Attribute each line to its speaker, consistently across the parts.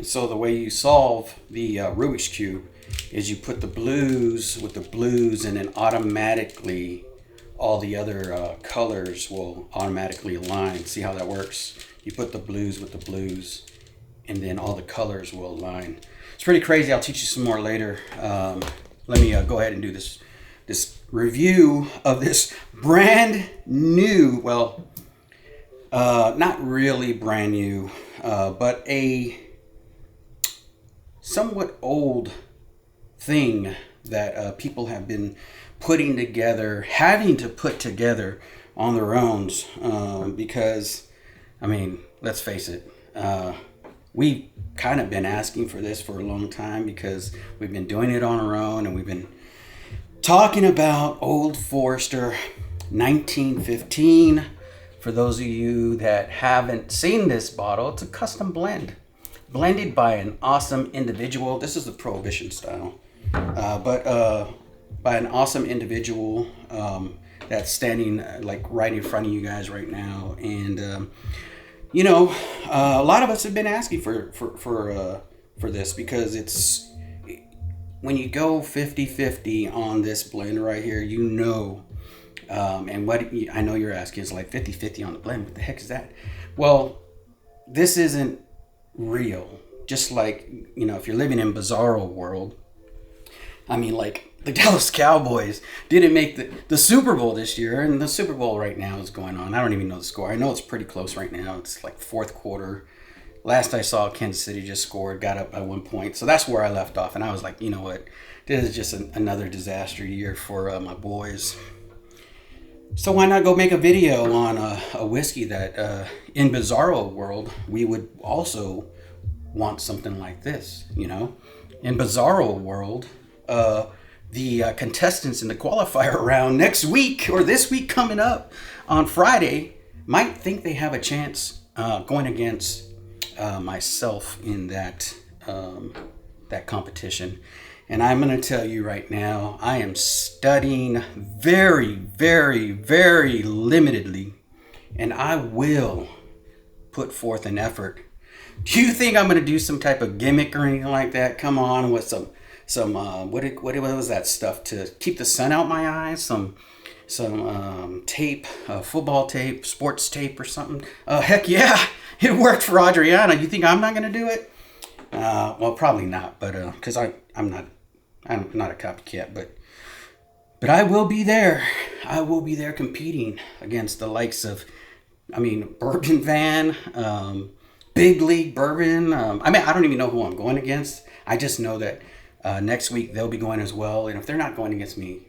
Speaker 1: So the way you solve the Rubik's Cube is you put the blues with the blues, and then automatically all the other colors will automatically align. See how that works? You put the blues with the blues, and then all the colors will align. It's pretty crazy. I'll teach you some more later. Let me go ahead and do this review of this brand new, well, not really brand new, but a somewhat old thing that people have been putting together, having to put together on their own, because, I mean, let's face it, we've kind of been asking for this for a long time because we've been doing it on our own, and we've been talking about Old Forrester 1915. For those of you that haven't seen this bottle, it's a custom blend, blended by an awesome individual. This is the Prohibition style, but by an awesome individual that's standing like right in front of you guys right now. And you know, a lot of us have been asking for this, because it's, when you go 50-50 on this blend right here, you know, and what I know you're asking is like 50-50 on the blend. What the heck is that? Well, this isn't real. Just like, you know, if you're living in bizarro world, I mean, like, the Dallas Cowboys didn't make the Super Bowl this year, and the Super Bowl right now is going on. I don't even know the score. I know it's pretty close right now. It's like fourth quarter. Last I saw, Kansas City just scored, got up by 1 point. So that's where I left off, and I was like, you know what? This is just another disaster year for my boys. So why not go make a video on a whiskey that, in bizarro world, we would also want something like this, you know? In bizarro world, the contestants in the qualifier round next week, or this week coming up on Friday, might think they have a chance going against myself in that competition. And I'm going to tell you right now, I am studying very, very, very limitedly, and I will put forth an effort. Do you think I'm going to do some type of gimmick or anything like that? Come on, with some what was that stuff to keep the sun out my eyes? Some tape, football tape, sports tape or something. Heck yeah, it worked for Adriana. You think I'm not going to do it? Well, probably not, but because I'm not a copycat, but I will be there. I will be there competing against the likes of, I mean, Bourbon Van, Big League Bourbon. I mean, I don't even know who I'm going against. I just know that next week they'll be going as well. And if they're not going against me,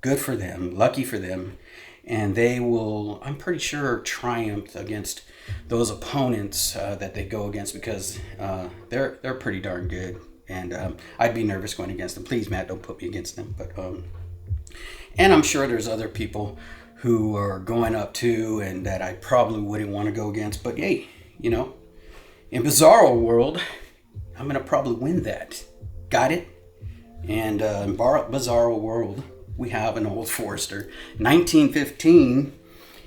Speaker 1: good for them, lucky for them. And they will, I'm pretty sure, triumph against those opponents that they go against, because they're pretty darn good. And I'd be nervous going against them. Please, Matt, don't put me against them. But and I'm sure there's other people who are going up too, and that I probably wouldn't want to go against. But hey, you know, in Bizarro World, I'm going to probably win that. Got it? And in Bizarro World, we have an Old Forrester. 1915,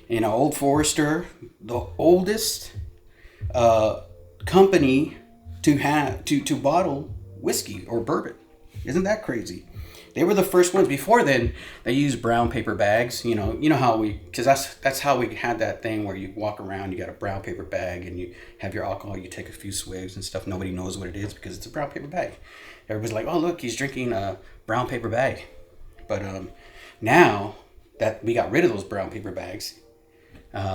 Speaker 1: you know, Old Forrester, the oldest company to bottle whiskey or bourbon. Isn't that crazy? They were the first ones. Before then, they used brown paper bags. You know how because that's how we had that thing where you walk around, you got a brown paper bag, and you have your alcohol, you take a few swigs and stuff. Nobody knows what it is because it's a brown paper bag. Everybody's like, oh, look, he's drinking a brown paper bag. But now that we got rid of those brown paper bags,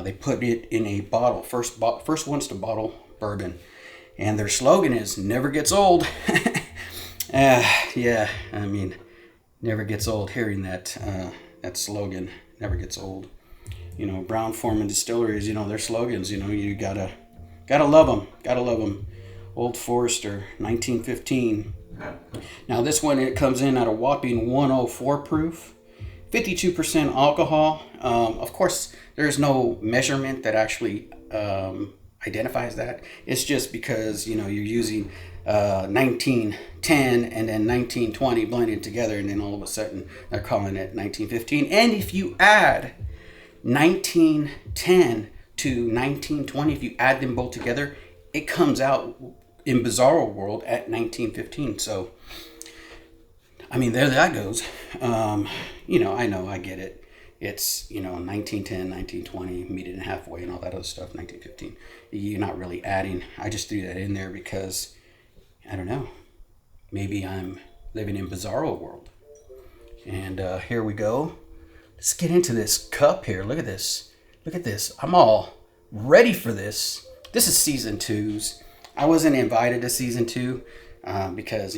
Speaker 1: they put it in a bottle. First ones to bottle bourbon. And their slogan is, never gets old. Yeah, I mean, never gets old hearing that slogan, never gets old. You know, Brown-Forman Distilleries, you know, their slogans, you know, you gotta love them. Old Forrester, 1915. Now this one, it comes in at a whopping 104 proof, 52% alcohol. Of course, there's no measurement that actually identifies that. It's just because, you know, you're using 1910 and then 1920 blended together, and then all of a sudden they're calling it 1915. And if you add 1910 to 1920, if you add them both together, it comes out in Bizarro World at 1915. So, I mean, there that goes. I know, I get it. It's, 1910, 1920, meet it in halfway and all that other stuff, 1915. You're not really adding. I just threw that in there because, I don't know, maybe I'm living in Bizarro World. And here we go. Let's get into this cup here. Look at this. Look at this. I'm all ready for this. This is season 2's. I wasn't invited to season 2 because,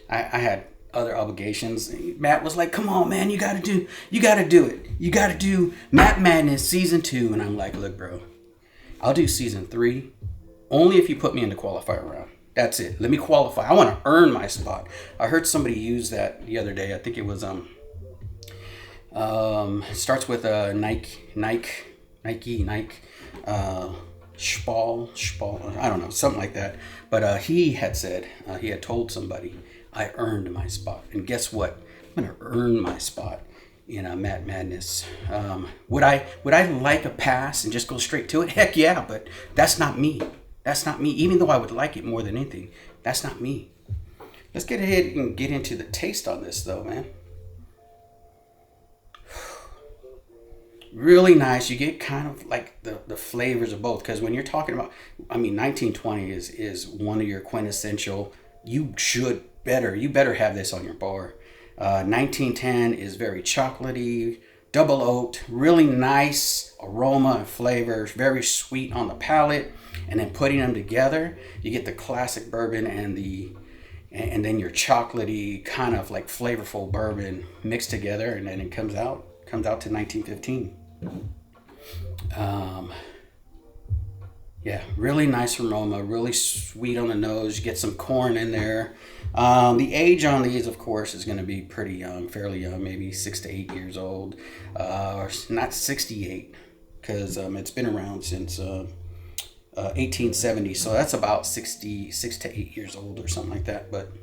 Speaker 1: I had other obligations. Matt was like, come on, man, you got to do it. You got to do Matt Madness season 2. And I'm like, look, bro, I'll do season 3 only if you put me in the qualifier round. That's it. Let me qualify. I want to earn my spot. I heard somebody use that the other day. I think it was, starts with Nike, Spall, I don't know, something like that. But he had said, he had told somebody, I earned my spot. And guess what? I'm going to earn my spot in Matt Madness. Would I like a pass and just go straight to it? Heck yeah, but that's not me. That's not me. Even though I would like it more than anything, that's not me. Let's get ahead and get into the taste on this though, man. Really nice. You get kind of like the flavors of both, because when you're talking about, 1920 is one of your quintessential, you better have this on your bar. 1910 is very chocolatey, double oaked, really nice aroma and flavors, very sweet on the palate, and then putting them together, you get the classic bourbon and then your chocolatey kind of like flavorful bourbon mixed together, and then it comes out to 1915. Yeah, really nice aroma, really sweet on the nose. You get some corn in there. The age on these, of course, is going to be pretty young, fairly young, maybe 6 to 8 years old. Or not 68, because it's been around since 1870. So that's about 6 to 8 years old or something like that. But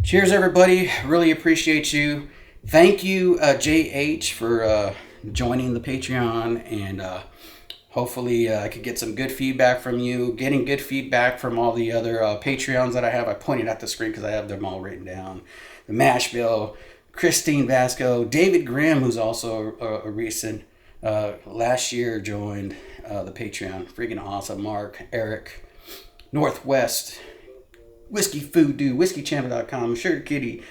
Speaker 1: cheers, everybody. Really appreciate you. Thank you, JH, for joining the Patreon, and hopefully I could get some good feedback from you. Getting good feedback from all the other Patreons that I have. I pointed at the screen because I have them all written down. The Mashville, Christine Vasco, David Grimm, who's also a recent, last year joined the Patreon. Freaking awesome. Mark, Eric, Northwest, Whiskey Food Dude, WhiskeyChampion.com, Sugar Kitty,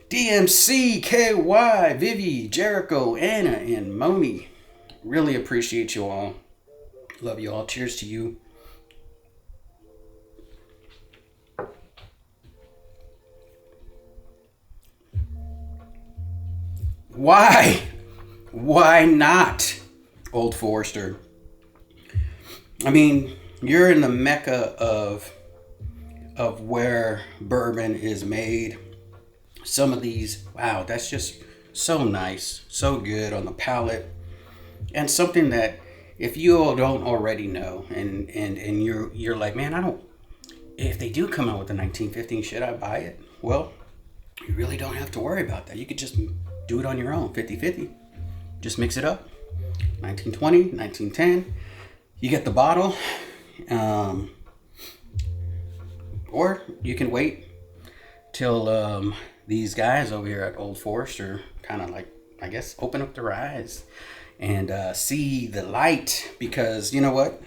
Speaker 1: DMC, KY, Vivi, Jericho, Anna, and Moni. Really appreciate you all. Love you all. Cheers to you. Why? Why not Old Forrester? You're in the mecca of where bourbon is made. Some of these, wow, that's just so nice, so good on the palate, and something that if you all don't already know, and you're like, man, if they do come out with the 1915, should I buy it? Well, you really don't have to worry about that. You could just do it on your own, 50-50. Just mix it up. 1920, 1910. You get the bottle, or you can wait till these guys over here at Old Forrester kind of like, I guess, open up their eyes and see the light, because you know what?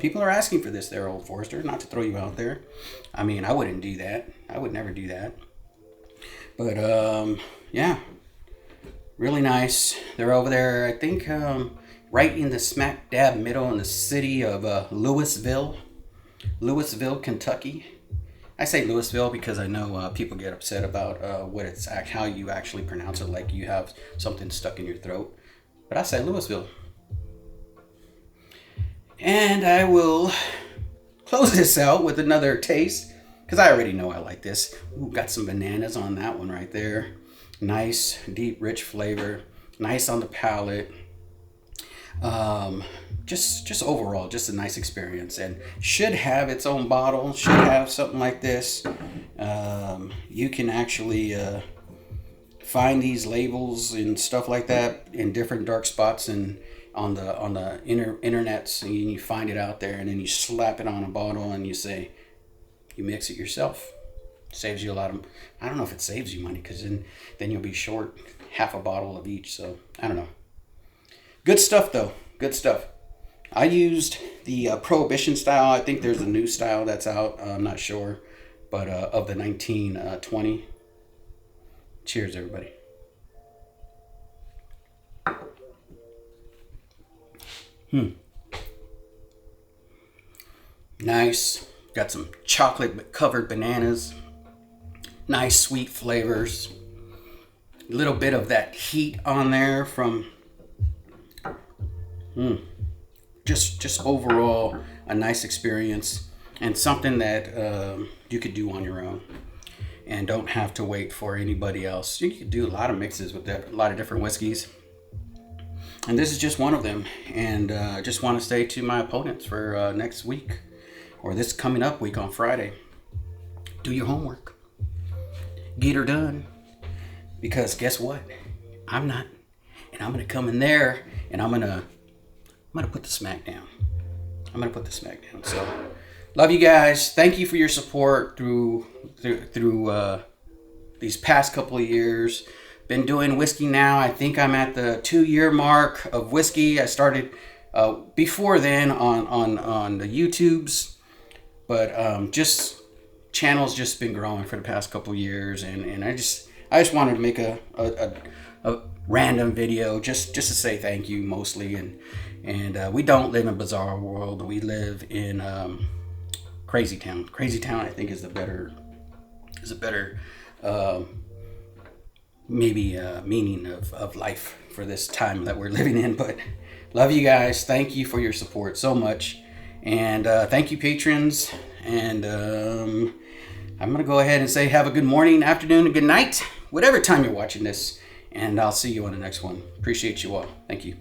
Speaker 1: People are asking for this there, Old Forrester, not to throw you out there. I wouldn't do that. I would never do that. But yeah, really nice. They're over there, I think, right in the smack dab middle in the city of Louisville, Kentucky. I say Louisville because I know people get upset about how you actually pronounce it, like you have something stuck in your throat. But I say Louisville. And I will close this out with another taste, because I already know I like this. Ooh, got some bananas on that one right there. Nice, deep, rich flavor. Nice on the palate. Just overall, just a nice experience, and should have its own bottle, should have something like this. You can actually find these labels and stuff like that in different dark spots and on the internets, and you find it out there, and then you slap it on a bottle and you say, you mix it yourself. Saves you a lot of, I don't know if it saves you money, because then you'll be short half a bottle of each. So I don't know. Good stuff though. Good stuff. I used the Prohibition style. I think there's a new style that's out. I'm not sure, but of the 1920. Cheers, everybody. Nice. Got some chocolate covered bananas. Nice sweet flavors. A little bit of that heat on there from just overall a nice experience, and something that you could do on your own and don't have to wait for anybody else. You could do a lot of mixes with that, a lot of different whiskeys, and this is just one of them. And I just want to say to my opponents for next week, or this coming up week on Friday, do your homework, get her done, because guess what, I'm not, and I'm gonna come in there and I'm gonna put the smack down. I'm gonna put the smack down. So love you guys. Thank you for your support through these past couple of years. Been doing whiskey now. I think I'm at the 2-year mark of whiskey. I started before then on the YouTubes, but just channel's just been growing for the past couple of years, and I just wanted to make a random video just to say thank you mostly, and we don't live in a bizarre world. We live in Crazy Town. Crazy Town, I think, is a better maybe meaning of life for this time that we're living in. But love you guys. Thank you for your support so much, and thank you, patrons. And I'm gonna go ahead and say have a good morning, afternoon, and good night, whatever time you're watching this, and I'll see you on the next one. Appreciate you all. Thank you.